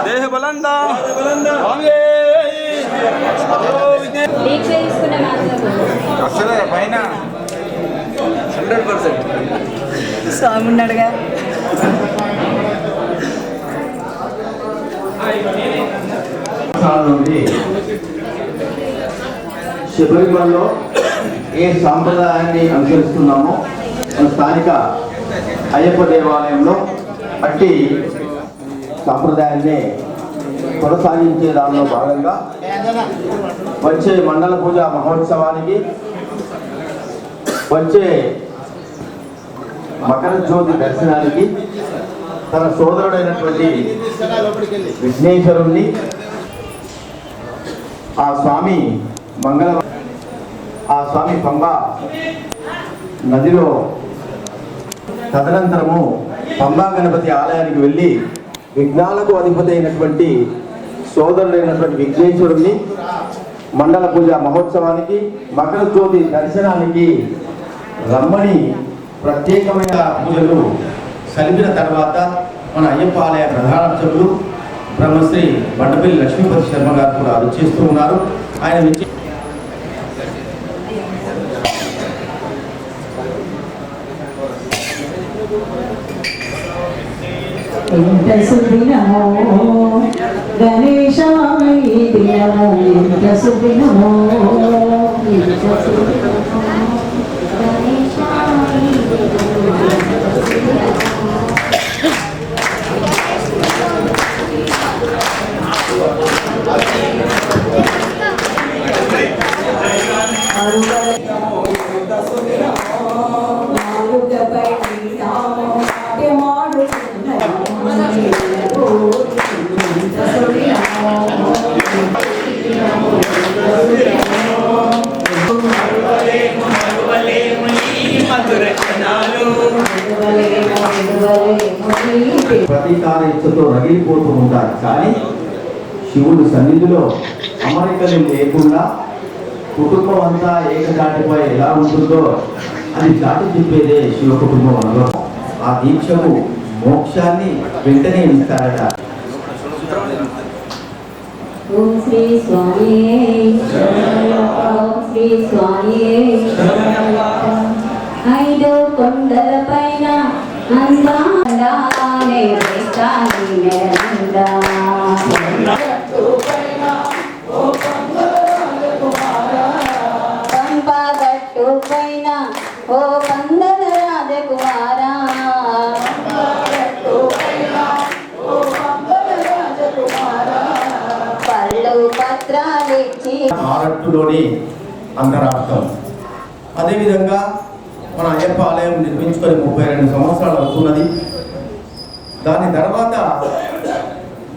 देह बलंदा పైన 100% స్వామి ఉన్నాడుగా. శబరిమలలో ఏ సాంప్రదాయాన్ని అనుసరిస్తున్నామో స్థానిక అయ్యప్ప దేవాలయంలో అట్టి సాంప్రదాయాన్ని కొనసాగించే దానిలో భాగంగా వచ్చే మండల పూజ మహోత్సవానికి, వచ్చే మకర జ్యోతి దర్శనానికి తన సోదరుడైనటువంటి విఘ్నేశ్వరుణ్ణి ఆ స్వామి ఆ స్వామి పంబ నదిలో తదనంతరము పంబా గణపతి ఆలయానికి వెళ్ళి విఘ్నాలకు అధిపతి అయినటువంటి సోదరుడైనటువంటి విఘ్నేశ్వరుణ్ణి మండల పూజ మహోత్సవానికి, మకర జ్యోతి దర్శనానికి రమ్మని ప్రత్యేకమైన పూజలు కలిపిన తర్వాత మన అయ్యప్ప ఆలయ ప్రధాన అర్చకులు బ్రహ్మశ్రీ బండపల్లి లక్ష్మీపతి శర్మ గారు కూడా రుచిస్తూ ఉన్నారు. ఆయన ఎంత సుదినమో గణేశాయ దినమో ఎంత సుదినమో ఎంత సుదినమో గణేశాయ ప్రతీకారేచ్ఛతో రగిలిపోతూ ఉంటారు. కానీ శివుడు సన్నిధిలో అమరికలు లేకుండా కుటుంబం అంతా ఏకదాటిపై ఎలా ఉంటుందో అది చాటి చెప్పేదే శివ కుటుంబం అనుభవం. ఆ దీక్షకు మోక్షాన్ని వెంటనే ఇస్తారట. ఓం శ్రీ స్వామి ఓం శ్రీ స్వామి ఐదు కొండల పైన అందానే పంపగట్టు పైన ఓ కందల రాజకుమారా పళ్ళు పత్రాలిచ్చి ఆరట్టులోని అంతరార్థం. అదేవిధంగా మన అయ్యప్ప ఆలయం నిర్మించుకొని 32 సంవత్సరాలు అవుతున్నది. దాని తర్వాత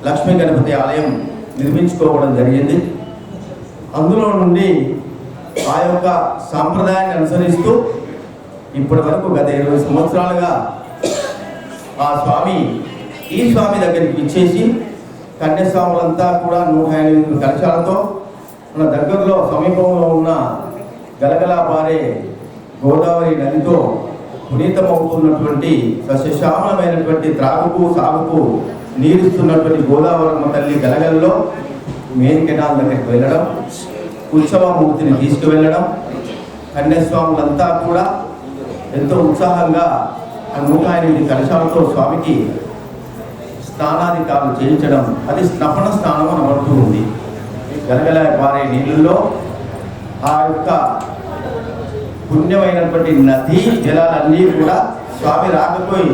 లక్ష్మీ గణపతి ఆలయం నిర్మించుకోవడం జరిగింది. అందులో నుండి ఆ యొక్క సాంప్రదాయాన్ని అనుసరిస్తూ ఇప్పటి వరకు గత 20 సంవత్సరాలుగా ఆ స్వామి ఈ స్వామి దగ్గరికి ఇచ్చేసి కన్యాస్వాములంతా కూడా 108 కలశాలతో మన దగ్గరలో సమీపంలో ఉన్న గలగలా పారే గోదావరి నదితో పునీతమవుతున్నటువంటి సస్యశ్యామలమైనటువంటి త్రాగుకు సాగుకు నీరుస్తున్నటువంటి గోదావరమ్మ తల్లి గలగల్లో మెయిన్ కెనాల్ దగ్గరికి వెళ్ళడం, ఉత్సవమూర్తిని తీసుకువెళ్ళడం, కన్యాస్వాములంతా కూడా ఎంతో ఉత్సాహంగా 108 కలశాలతో స్వామికి స్నానాధికారులు చేయించడం, అది స్నపన స్నానం అనబడుతూ ఉంది. గలగల పారే నీళ్ళల్లో ఆ యొక్క పుణ్యమైనటువంటి నదీ జలాలన్నీ కూడా స్వామి రాకపోయి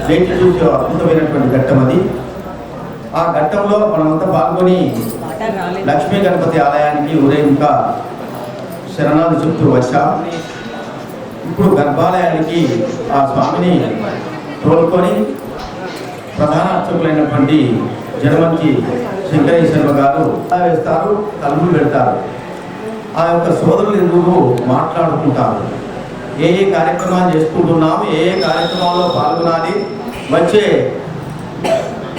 వేచి చూసే అద్భుతమైనటువంటి ఘట్టం అది. ఆ ఘట్టంలో మనమంతా పాల్గొని లక్ష్మీ గణపతి ఆలయానికి ఊరేగింపుగా శరణాలు చెప్తూ వచ్చాం. ఇప్పుడు గర్భాలయానికి ఆ స్వామిని తోలుకొని ప్రధాన అర్చకులైనటువంటి జనమంచి శంకరేశ్వర గారు వేస్తారు, తలుపులు పెడతారు. ఆ యొక్క సోదరులు ఇరువురు మాట్లాడుకుంటారు. ఏ ఏ కార్యక్రమాలు చేసుకుంటున్నాము, ఏ ఏ కార్యక్రమాల్లో పాల్గొనాలి, వచ్చే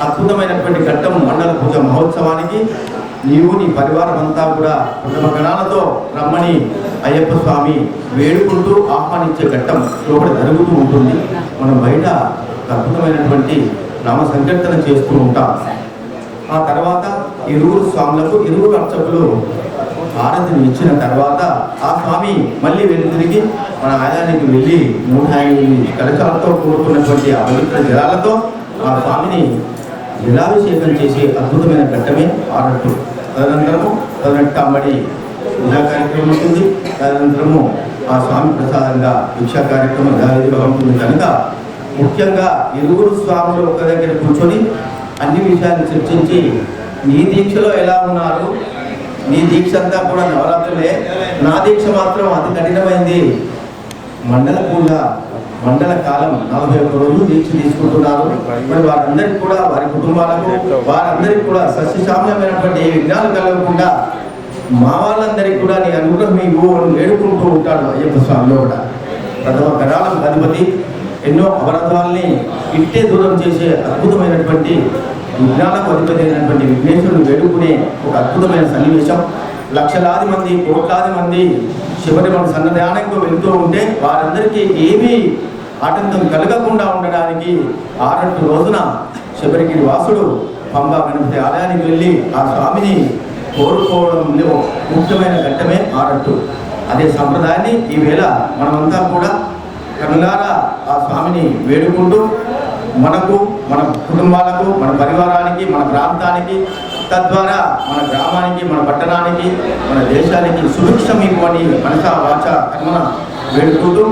అద్భుతమైనటువంటి ఘట్టం మండల పూజ మహోత్సవానికి నీవు నీ పరివారం అంతా కూడా కుటుంబ గణాలతో రమ్మని అయ్యప్ప స్వామి వేడుకుంటూ ఆహ్వానించే ఘట్టం లోపల జరుగుతూ ఉంటుంది. మనం బయట అద్భుతమైనటువంటి నామ సంకీర్తన చేస్తూ ఉంటాం. ఆ తర్వాత ఇరువురు స్వాములకు ఇరువురు అర్చకులు ఆరాధన ఇచ్చిన తర్వాత ఆ స్వామి మళ్ళీ తిరిగి మన ఆలయానికి వెళ్ళి 108 కలశాలతో కూడుకున్నటువంటి ఆ పవిత్ర జలాలతో ఆ స్వామిని జలాభిషేకం చేసే అద్భుతమైన ఘట్టమే ఆరట్టు. తదనంతరము 18 పూజా కార్యక్రమం ఉంటుంది. తదనంతరము ఆ స్వామి ప్రసాదంగా భిక్షా కార్యక్రమం యథావిధిగా ఉంటుంది. కనుక ముఖ్యంగా ఇరువురు స్వాములు ఒక దగ్గర కూర్చొని అన్ని విషయాలు చర్చించి నీ దీక్షలో ఎలా ఉన్నారు, నీ దీక్ష అంతా కూడా నవరాత్రులే, నా దీక్ష మాత్రం అతి కఠినమైంది, మండల పూజ మండల కాలం 41 రోజులు దీక్ష తీసుకుంటున్నారు. మరి వారందరికీ కూడా వారి కుటుంబాలకు వారందరికీ కూడా సస్యశామలమైనటువంటి ఏ విఘ్నాలు కలగకుండా మా వాళ్ళందరికీ కూడా నీ అనుగ్రహం ఇవ్వు అని వేడుకుంటూ ఉంటాడు అయ్యప్ప స్వామిలో కూడా. ప్రథమ కరాళం అధిపతి ఎన్నో అవరోధాలని ఇట్టే దూరం చేసే అద్భుతమైనటువంటి విజ్ఞానకు అధిపతి అయినటువంటి విఘ్నేశ్వరుడు వేడుకునే ఒక అద్భుతమైన సన్నివేశం. లక్షలాది మంది కోట్లాది మంది శబరిమల సన్నదానంతో వెళ్తూ ఉంటే వారందరికీ ఏమీ ఆటంకం కలగకుండా ఉండడానికి ఆరట్టు రోజున శబరిగిరి వాసుడు పంబా గణపతి ఆలయానికి వెళ్ళి ఆ స్వామిని కోరుకోవడంలో ముఖ్యమైన ఘట్టమే ఆరట్టు. అదే సంప్రదాయాన్ని ఈవేళ మనమంతా కూడా కనులారా ఆ స్వామిని వేడుకుంటూ మనకు, మన కుటుంబాలకు, మన పరివారానికి, మన ప్రాంతానికి, తద్వారా మన గ్రామానికి, మన పట్టణానికి, మన దేశానికి సుభిక్షం ఇవ్వని మనసా వాచ కర్మన వేడుకుంటూ